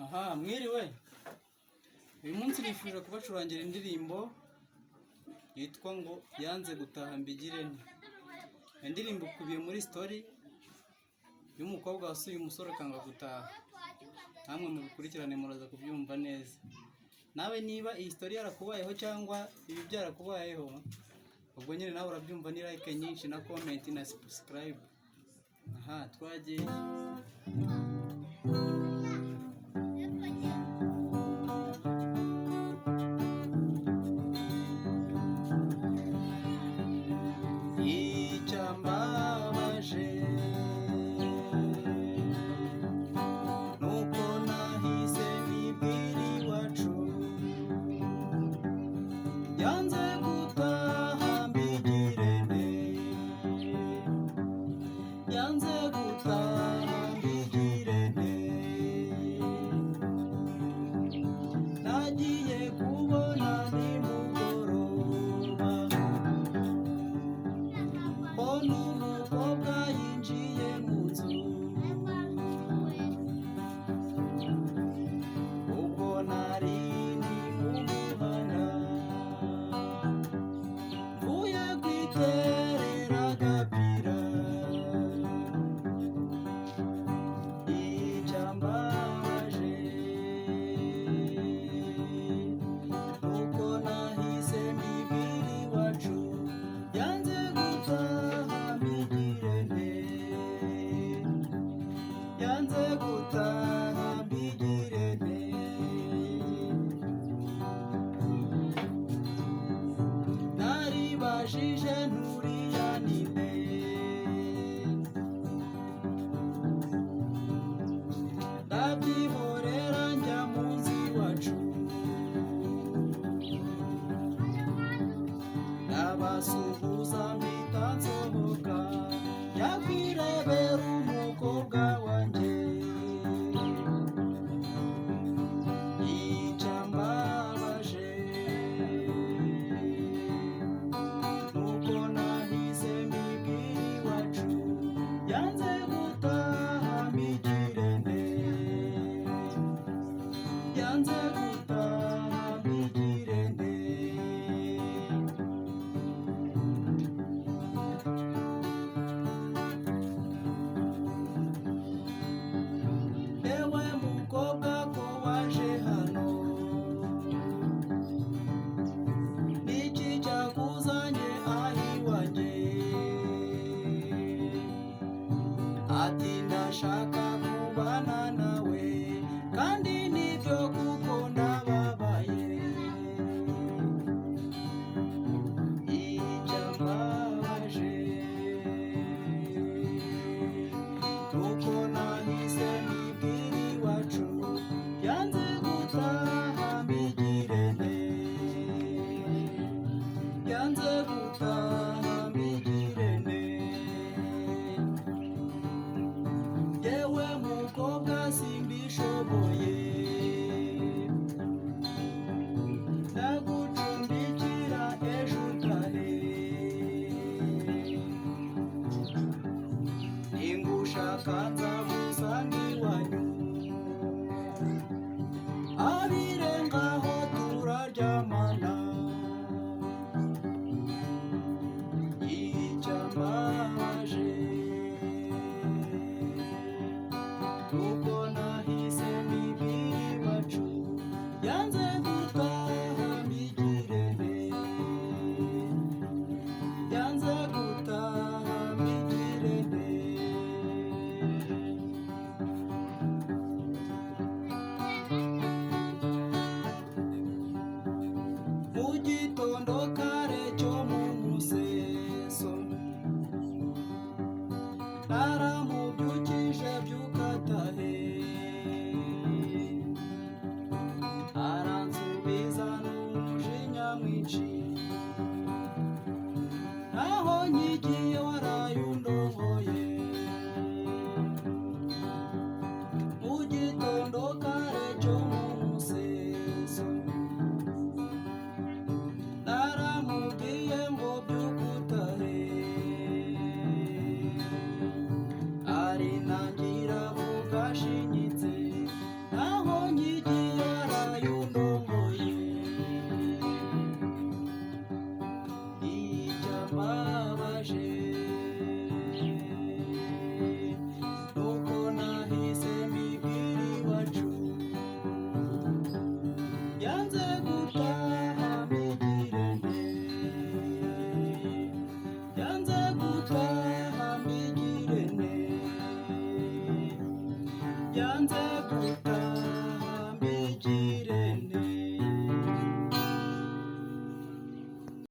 Aha mwiriwe, uyu munsi nifuje kubacurangira indirimbo yitwa ngo yanze gutaha mbigirente. Indirimbo ikubiye muri story y'umukobwa wasuye umusore akanga gutaha. Namwe mubikurikirane muraza kubyumva neza. Nawe niba iyi story yarakubayeho cyangwa ibi byarakubayeho, ubwo nyine nawe urabyumva, ni like nyinshi na comment na subscribe. Aha twagiye. Icyambabaje nuko nahise nibwira iwacu, yanze gutaha mbigirente, yanze gutaha mbigirente. Nagiye kubona nimugoroba umukobwa yinjiye mu nzu, ubwo nari ndi mu muhanda mvuye kwiterera agapira. Icyambabaje nuko nahise mbibwira iwacu, yanze gutaha mbigirente, yanze gutaha mbigirente. Naribajije nturiya ninde, ndabyihorera njya mu nzu iwacu, ndabasuhuza mpita nsohoka njya kwirebera umukobwa wanjye. Icyambabaje nuko nahise mbibwira iwacu, yanze gutaha mbigirente, yanze gutaha mbigirente. Ewe mukobwa ko waje hano, niki cyakuzanye aho iwanjye? Ati ndashaka kubana nawe, kandi nibyo kuko ndababaye. Icyambabaje nuko nahise mbibwira iwacu, yanze gutaha mbigirente, yanze gutaha mbigirente. Yewe mukobwa simbishoboye, ndagucumbikira ejo utahe, ningushaka nzagusanga iwanyu, abirengaho turaryamana. Icyambabaje nuko nahise mbibwira iwacu, yanze gutaha mbigirente, yanze gutaha mbigirente. Mu gitondo kare cyo mu museso, naramubyukije byuka tahe,